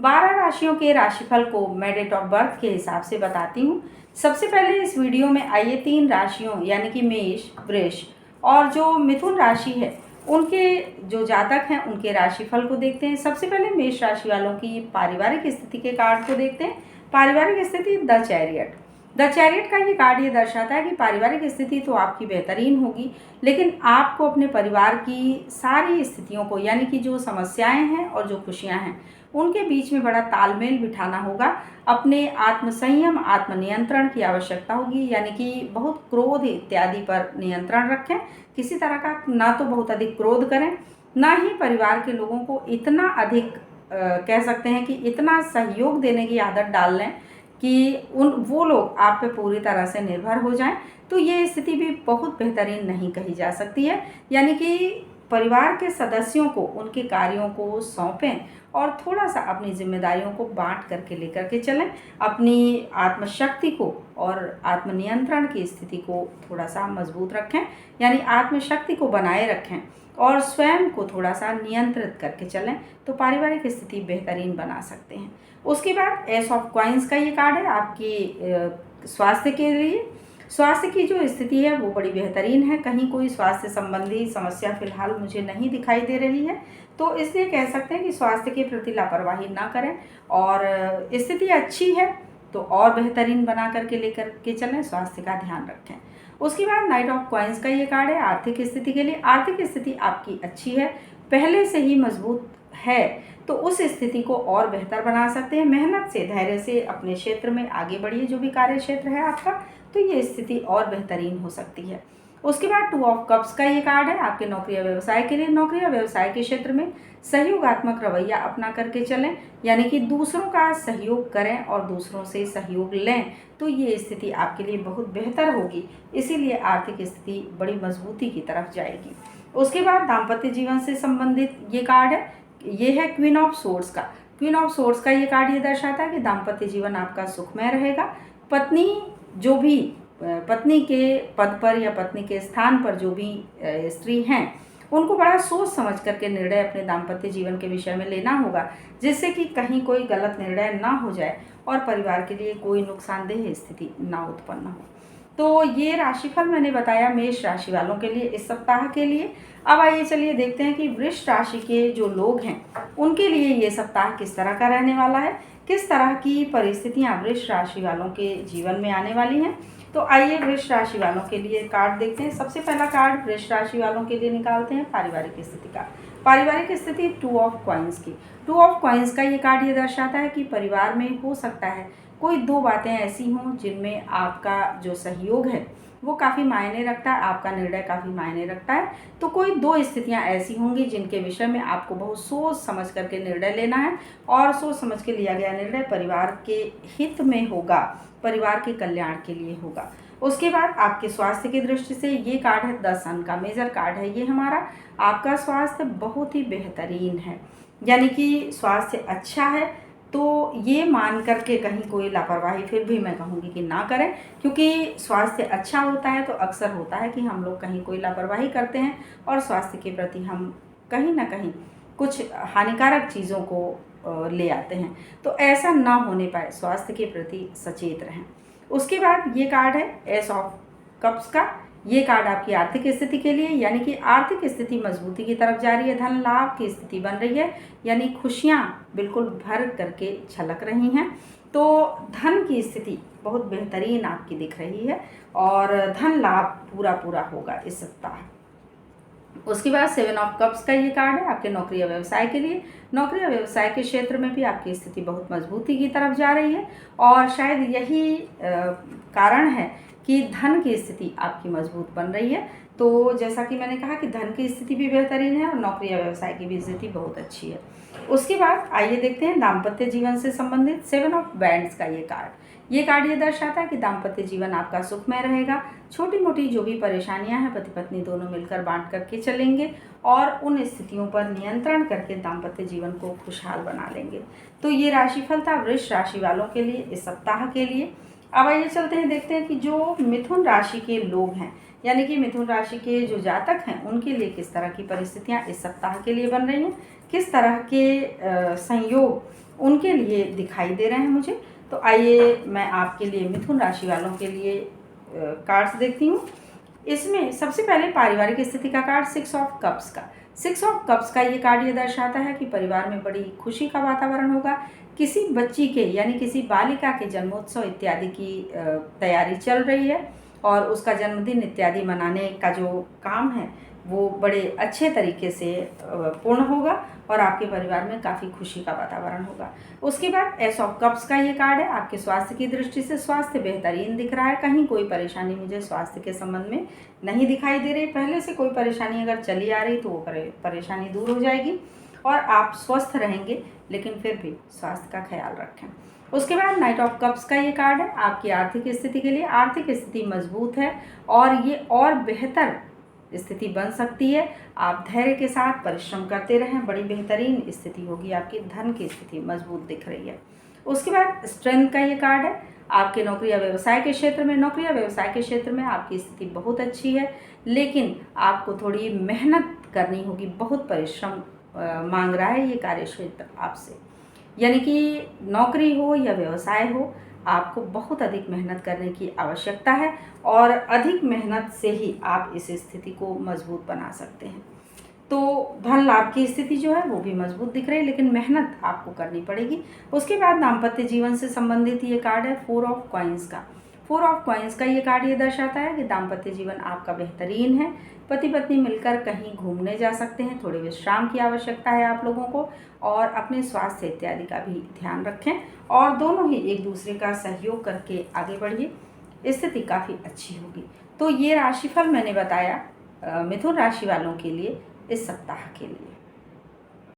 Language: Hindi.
12 राशियों के राशिफल को मैं डेट ऑफ बर्थ के हिसाब से बताती हूँ। सबसे पहले इस वीडियो में आइए 3 राशियों यानी कि मेष, वृष और जो मिथुन राशि है उनके जो जातक हैं उनके राशिफल को देखते हैं। सबसे पहले मेष राशि वालों की पारिवारिक स्थिति के कार्ड को देखते हैं। पारिवारिक स्थिति द चैरियट। द चैरियट का ये कार्ड ये दर्शाता है कि पारिवारिक स्थिति तो आपकी बेहतरीन होगी, लेकिन आपको अपने परिवार की सारी स्थितियों को यानी कि जो समस्याएं हैं और जो खुशियां हैं उनके बीच में बड़ा तालमेल बिठाना होगा। अपने आत्मसंयम, आत्मनियंत्रण की आवश्यकता होगी, यानी कि बहुत क्रोध इत्यादि पर नियंत्रण रखें। किसी तरह का ना तो बहुत अधिक क्रोध करें, ना ही परिवार के लोगों को इतना अधिक कह सकते हैं कि इतना सहयोग देने की आदत डाल लें कि वो लोग आप पे पूरी तरह से निर्भर हो जाएं। तो ये स्थिति भी बहुत बेहतरीन नहीं कही जा सकती है। यानी कि परिवार के सदस्यों को उनके कार्यों को सौंपें और थोड़ा सा अपनी जिम्मेदारियों को बांट करके लेकर के चलें। अपनी आत्मशक्ति को और आत्मनियंत्रण की स्थिति को थोड़ा सा मजबूत रखें, यानी आत्मशक्ति को बनाए रखें और स्वयं को थोड़ा सा नियंत्रित करके चलें, तो पारिवारिक स्थिति बेहतरीन बना सकते हैं। उसके बाद एस ऑफ कॉइन्स का ये कार्ड है आपकी स्वास्थ्य के लिए। स्वास्थ्य की जो स्थिति है वो बड़ी बेहतरीन है। कहीं कोई स्वास्थ्य संबंधी समस्या फिलहाल मुझे नहीं दिखाई दे रही है, तो इसलिए कह सकते हैं कि स्वास्थ्य के प्रति लापरवाही ना करें और स्थिति अच्छी है तो और बेहतरीन बना करके लेकर के चलें, स्वास्थ्य का ध्यान रखें। उसके बाद नाइट ऑफ कॉइन्स का ये कार्ड है आर्थिक स्थिति के लिए। आर्थिक स्थिति आपकी अच्छी है, पहले से ही मजबूत है, तो उस स्थिति को और बेहतर बना सकते हैं। मेहनत से, धैर्य से अपने क्षेत्र में आगे बढ़िए, जो भी कार्य क्षेत्र है आपका, तो ये स्थिति और बेहतरीन हो सकती है। उसके बाद 2 ऑफ कप्स का ये कार्ड है आपके नौकरी या व्यवसाय के लिए। नौकरी या व्यवसाय के क्षेत्र में सहयोगात्मक रवैया अपना करके चलें, यानी कि दूसरों का सहयोग करें और दूसरों से सहयोग लें, तो ये स्थिति आपके लिए बहुत बेहतर होगी। इसीलिए आर्थिक स्थिति बड़ी मजबूती की तरफ जाएगी। उसके बाद दाम्पत्य जीवन से संबंधित ये कार्ड है, ये है क्वीन ऑफ सोर्ड्स का। क्वीन ऑफ सोर्ड्स का ये कार्ड ये दर्शाता है कि दाम्पत्य जीवन आपका सुखमय रहेगा। पत्नी के पद पर या पत्नी के स्थान पर जो भी स्त्री हैं उनको बड़ा सोच समझ करके निर्णय अपने दाम्पत्य जीवन के विषय में लेना होगा, जिससे कि कहीं कोई गलत निर्णय ना हो जाए और परिवार के लिए कोई नुकसानदेह स्थिति ना उत्पन्न हो। तो ये राशिफल मैंने बताया मेष राशि वालों के लिए इस सप्ताह के लिए। अब आइए चलिए देखते हैं कि वृष राशि के जो लोग हैं उनके लिए ये सप्ताह किस तरह का रहने वाला है, किस तरह की परिस्थितियां वृष राशि वालों के जीवन में आने वाली हैं। तो आइए वृष राशि वालों के लिए कार्ड देखते हैं। सबसे पहला कार्ड वृष राशि वालों के लिए निकालते हैं पारिवारिक स्थिति का। पारिवारिक स्थिति 2 ऑफ कॉइन्स की। 2 ऑफ कॉइन्स का ये कार्ड ये दर्शाता है कि परिवार में हो सकता है कोई 2 बातें ऐसी हों जिनमें आपका जो सहयोग है वो काफ़ी मायने रखता है, आपका निर्णय काफ़ी मायने रखता है। तो कोई 2 स्थितियां ऐसी होंगी जिनके विषय में आपको बहुत सोच समझ करके निर्णय लेना है और सोच समझ के लिया गया निर्णय परिवार के हित में होगा, परिवार के कल्याण के लिए होगा। उसके बाद आपके स्वास्थ्य की दृष्टि से ये कार्ड है 10 सन का, मेजर कार्ड है ये हमारा। आपका स्वास्थ्य बहुत ही बेहतरीन है, यानी कि स्वास्थ्य अच्छा है। तो ये मान करके कहीं कोई लापरवाही फिर भी मैं कहूँगी कि ना करें, क्योंकि स्वास्थ्य अच्छा होता है तो अक्सर होता है कि हम लोग कहीं कोई लापरवाही करते हैं और स्वास्थ्य के प्रति हम कहीं ना कहीं कुछ हानिकारक चीज़ों को ले आते हैं। तो ऐसा ना होने पाए, स्वास्थ्य के प्रति सचेत रहें। उसके बाद ये कार्ड है एस ऑफ कप्स का। ये कार्ड आपकी आर्थिक स्थिति के लिए, यानी कि आर्थिक स्थिति मजबूती की तरफ जा रही है, धन लाभ की स्थिति बन रही है, यानी खुशियाँ बिल्कुल भर करके छलक रही हैं। तो धन की स्थिति बहुत बेहतरीन आपकी दिख रही है और धन लाभ पूरा होगा इस सप्ताह। उसके बाद 7 ऑफ कप्स का ये कार्ड है आपके नौकरी या व्यवसाय के लिए। नौकरी या व्यवसाय के क्षेत्र में भी आपकी स्थिति बहुत मजबूती की तरफ जा रही है और शायद यही कारण है कि धन की स्थिति आपकी मजबूत बन रही है। तो जैसा कि मैंने कहा कि धन की स्थिति भी बेहतरीन है और नौकरी या व्यवसाय की भी स्थिति बहुत अच्छी है। उसके बाद आइए देखते हैं दाम्पत्य जीवन से संबंधित 7 ऑफ बैंड्स का ये कार्ड। ये कार्ड ये दर्शाता है कि दाम्पत्य जीवन आपका सुखमय रहेगा। छोटी मोटी जो भी परेशानियां हैं पति पत्नी दोनों मिलकर बांट करके चलेंगे और उन स्थितियों पर नियंत्रण करके दाम्पत्य जीवन को खुशहाल बना लेंगे। तो ये राशिफल था वृष राशि वालों के लिए इस सप्ताह के लिए। अब आइए चलते हैं, देखते हैं कि जो मिथुन राशि के लोग हैं, यानी कि मिथुन राशि के जो जातक हैं उनके लिए किस तरह की परिस्थितियां इस सप्ताह के लिए बन रही हैं, किस तरह के संयोग उनके लिए दिखाई दे रहे हैं मुझे। तो आइए मैं आपके लिए मिथुन राशि वालों के लिए कार्ड्स देखती हूँ। इसमें सबसे पहले पारिवारिक स्थिति का कार्ड 6 ऑफ कप्स का। 6 ऑफ कप्स का ये कार्ड ये दर्शाता है कि परिवार में बड़ी खुशी का वातावरण होगा। किसी बच्ची के यानी किसी बालिका के जन्मोत्सव इत्यादि की तैयारी चल रही है और उसका जन्मदिन इत्यादि मनाने का जो काम है वो बड़े अच्छे तरीके से पूर्ण होगा और आपके परिवार में काफ़ी खुशी का वातावरण होगा। उसके बाद एस ऑफ कप्स का ये कार्ड है। आपके स्वास्थ्य की दृष्टि से स्वास्थ्य बेहतरीन दिख रहा है। कहीं कोई परेशानी मुझे स्वास्थ्य के संबंध में नहीं दिखाई दे रही। पहले से कोई परेशानी अगर चली आ रही तो वो परेशानी दूर हो जाएगी और आप स्वस्थ रहेंगे, लेकिन फिर भी स्वास्थ्य का ख्याल रखें। उसके बाद नाइट ऑफ कप्स का ये कार्ड है। आपकी आर्थिक स्थिति के लिए आर्थिक स्थिति मजबूत है और ये और बेहतर स्थिति बन सकती है। आप धैर्य के साथ परिश्रम करते रहें, बड़ी बेहतरीन स्थिति होगी। आपकी धन की स्थिति मजबूत दिख रही है। उसके बाद स्ट्रेंथ का ये कार्ड है। आपके नौकरी या व्यवसाय के क्षेत्र में आपकी स्थिति बहुत अच्छी है, लेकिन आपको थोड़ी मेहनत करनी होगी। बहुत परिश्रम मांग रहा है ये कार्य क्षेत्र आपसे, यानी कि नौकरी हो या व्यवसाय हो, आपको बहुत अधिक मेहनत करने की आवश्यकता है और अधिक मेहनत से ही आप इस स्थिति को मजबूत बना सकते हैं। तो धन लाभ की स्थिति जो है वो भी मजबूत दिख रही है, लेकिन मेहनत आपको करनी पड़ेगी। उसके बाद दाम्पत्य जीवन से संबंधित ये कार्ड है 4 ऑफ कॉइन्स का। 4 ऑफ कॉइन्स का ये कार्ड ये दर्शाता है कि दाम्पत्य जीवन आपका बेहतरीन है। पति पत्नी मिलकर कहीं घूमने जा सकते हैं। थोड़े विश्राम की आवश्यकता है आप लोगों को और अपने स्वास्थ्य इत्यादि का भी ध्यान रखें और दोनों ही एक दूसरे का सहयोग करके आगे बढ़िए। स्थिति काफ़ी अच्छी होगी। तो ये राशिफल मैंने बताया मिथुन राशि वालों के लिए इस सप्ताह के लिए।